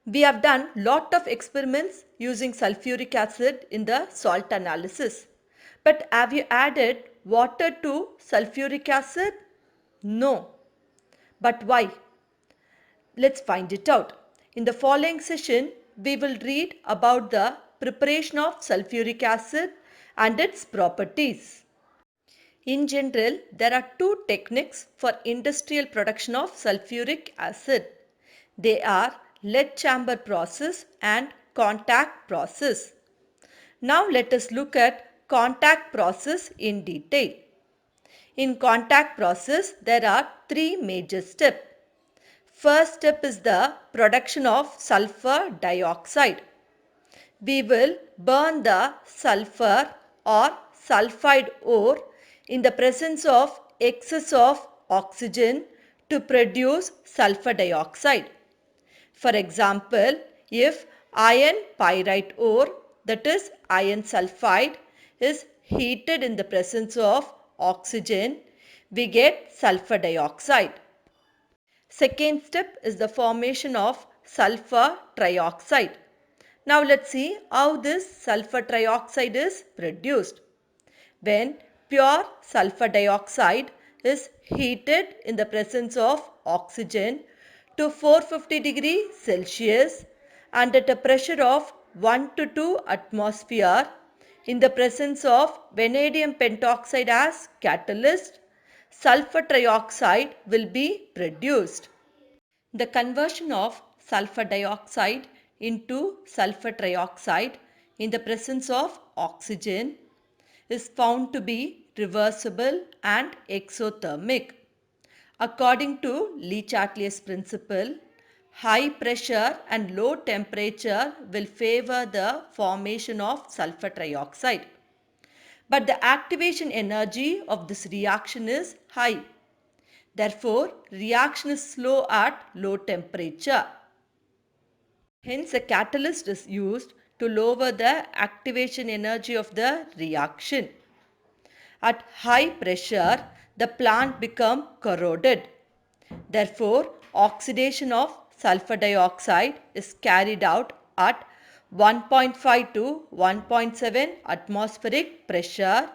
We have done lot of experiments using sulfuric acid in the salt analysis. But have you added water to sulfuric acid? No. But why? Let's find it out. In the following session, we will read about the preparation of sulfuric acid and its properties. In general, there are two techniques for industrial production of sulfuric acid. They are lead chamber process and contact process. Now let us look at contact process in detail. In contact process, there are three major steps. First step is the production of sulfur dioxide. We will burn the sulfur or sulfide ore in the presence of excess of oxygen to produce sulfur dioxide. For example, if iron pyrite ore, that is iron sulfide, is heated in the presence of oxygen, we get sulfur dioxide. Second step is the formation of sulfur trioxide. Now let's see how this sulfur trioxide is produced. When pure sulfur dioxide is heated in the presence of oxygen to 450 degrees Celsius and at a pressure of 1 to 2 atmosphere in the presence of vanadium pentoxide as catalyst, sulfur trioxide will be produced. The conversion of sulfur dioxide into sulfur trioxide in the presence of oxygen is found to be reversible and exothermic. According to Le Chatelier's principle, high pressure and low temperature will favor the formation of sulfur trioxide. But the activation energy of this reaction is high. Therefore, reaction is slow at low temperature. Hence, a catalyst is used to lower the activation energy of the reaction. At high pressure, the plant becomes corroded. Therefore, oxidation of sulfur dioxide is carried out at 1.5 to 1.7 atmospheric pressure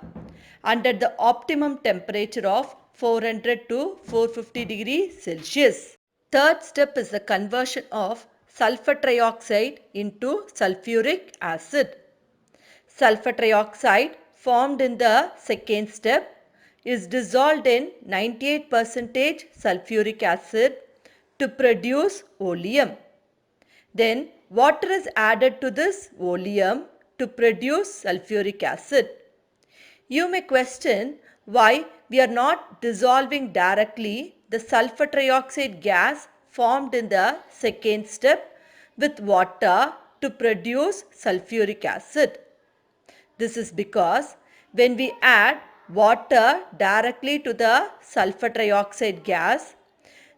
and at the optimum temperature of 400 to 450 degrees Celsius. Third step is the conversion of sulfur trioxide into sulfuric acid. Sulfur trioxide formed in the second step is dissolved in 98% sulfuric acid to produce oleum. Then water is added to this oleum to produce sulfuric acid. You may question why we are not dissolving directly the sulfur trioxide gas formed in the second step with water to produce sulfuric acid. This is because when we add water directly to the sulfur trioxide gas,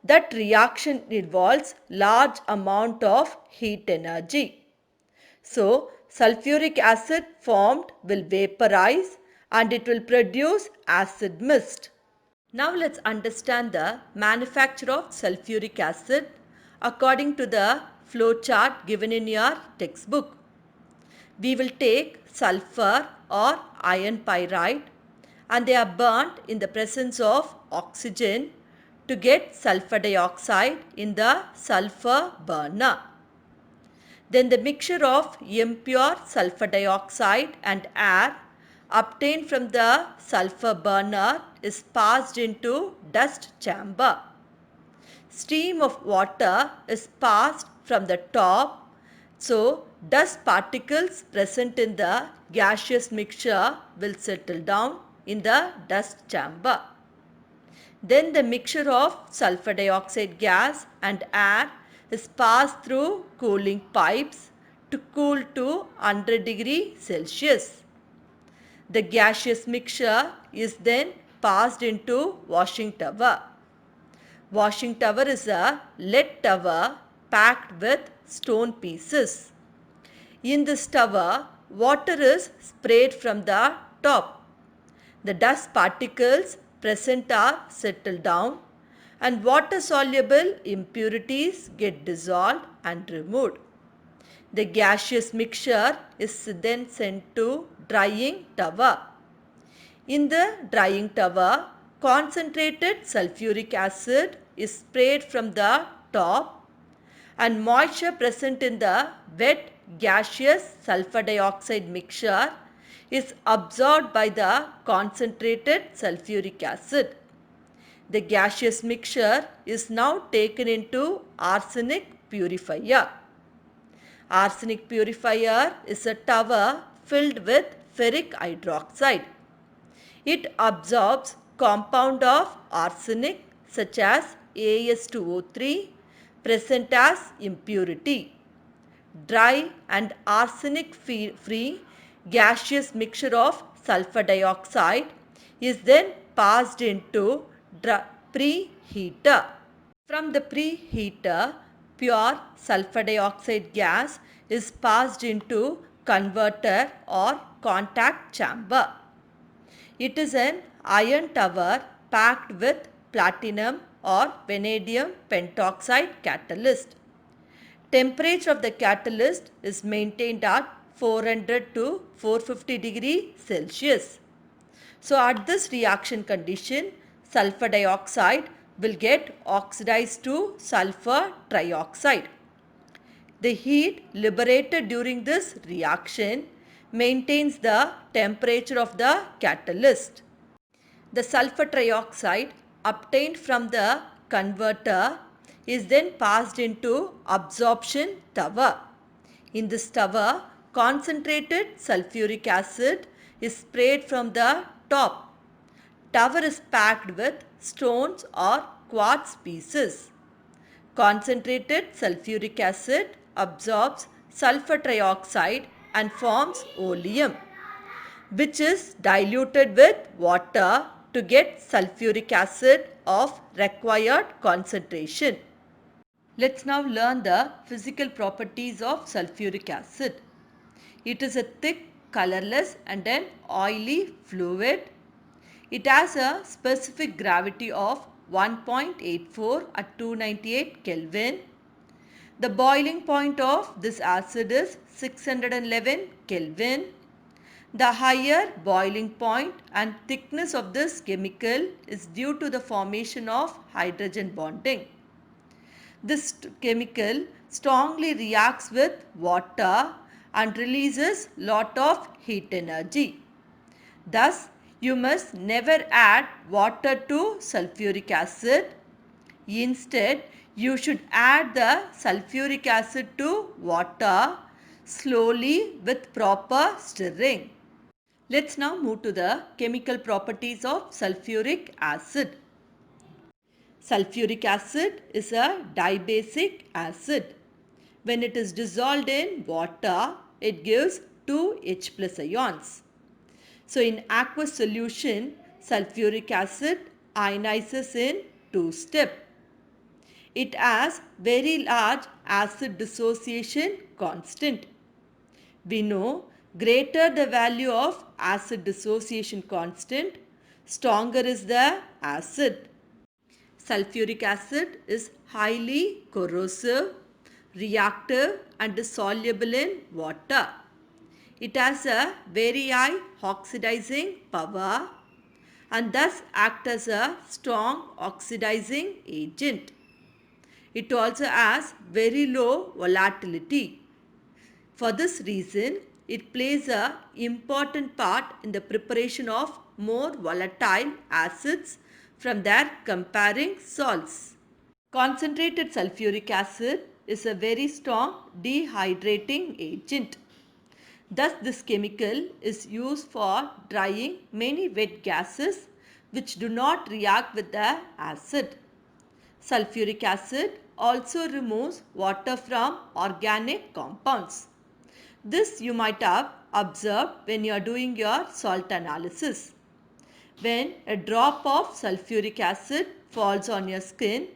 that reaction involves large amount of heat energy. So, sulfuric acid formed will vaporize and it will produce acid mist. Now let's understand the manufacture of sulfuric acid according to the flow chart given in your textbook. We will take sulfur or iron pyrite and they are burnt in the presence of oxygen to get sulfur dioxide in the sulfur burner. Then the mixture of impure sulfur dioxide and air obtained from the sulfur burner is passed into dust chamber. Stream of water is passed from the top, so dust particles present in the gaseous mixture will settle down in the dust chamber. Then the mixture of sulfur dioxide gas and air is passed through cooling pipes to cool to 100 degrees Celsius. The gaseous mixture is then passed into washing tower. Washing tower is a lead tower packed with stone pieces. In this tower, water is sprayed from the top. The dust particles present are settled down and water soluble impurities get dissolved and removed. The gaseous mixture is then sent to drying tower. In the drying tower, concentrated sulfuric acid is sprayed from the top and moisture present in the wet gaseous sulfur dioxide mixture is absorbed by the concentrated sulfuric acid. The gaseous mixture is now taken into arsenic purifier. Arsenic purifier is a tower filled with ferric hydroxide. It absorbs compound of arsenic such as As2O3 present as impurity. Dry and arsenic free gaseous mixture of sulfur dioxide is then passed into preheater. From the preheater, pure sulfur dioxide gas is passed into converter or contact chamber. It is an iron tower packed with platinum or vanadium pentoxide catalyst. Temperature of the catalyst is maintained at 400 to 450 degree Celsius. So at this reaction condition, sulfur dioxide will get oxidized to sulfur trioxide. The heat liberated during this reaction maintains the temperature of the catalyst. The sulfur trioxide obtained from the converter is then passed into absorption tower. In this tower, concentrated sulfuric acid is sprayed from the top. Tower is packed with stones or quartz pieces. Concentrated sulfuric acid absorbs sulfur trioxide and forms oleum, which is diluted with water to get sulfuric acid of required concentration. Let's now learn the physical properties of sulfuric acid. It is a thick, colorless and an oily fluid. It has a specific gravity of 1.84 at 298 Kelvin. The boiling point of this acid is 611 Kelvin. The higher boiling point and thickness of this chemical is due to the formation of hydrogen bonding. This chemical strongly reacts with water and releases lot of heat energy. Thus, you must never add water to sulfuric acid. Instead, you should add the sulfuric acid to water slowly with proper stirring. Let's now move to the chemical properties of sulfuric acid. Sulfuric acid is a dibasic acid. When it is dissolved in water, it gives 2 H plus ions. So in aqueous solution, sulfuric acid ionizes in 2 steps. It has very large acid dissociation constant. We know greater the value of acid dissociation constant, stronger is the acid. Sulfuric acid is highly corrosive, reactive and is soluble in water. It has a very high oxidizing power and thus acts as a strong oxidizing agent. It also has very low volatility. For this reason, it plays an important part in the preparation of more volatile acids from their comparing salts. Concentrated sulfuric acid is a very strong dehydrating agent. Thus, this chemical is used for drying many wet gases which do not react with the acid. Sulfuric acid also removes water from organic compounds. This you might have observed when you are doing your salt analysis. When a drop of sulfuric acid falls on your skin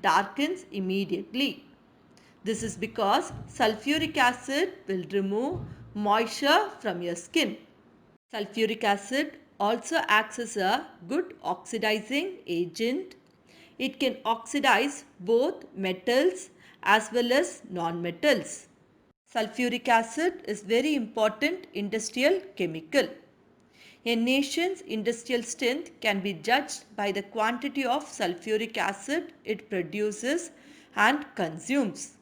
darkens immediately. This is because sulfuric acid will remove moisture from your skin. Sulfuric acid also acts as a good oxidizing agent It can oxidize both metals as well as non-metals. Sulfuric acid is very important industrial chemical. A nation's industrial strength can be judged by the quantity of sulfuric acid it produces and consumes.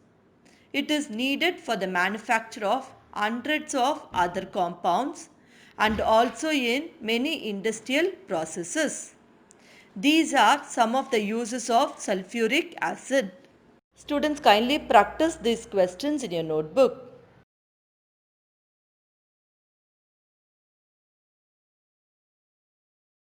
It is needed for the manufacture of hundreds of other compounds and also in many industrial processes. These are some of the uses of sulfuric acid. Students, kindly practice these questions in your notebook.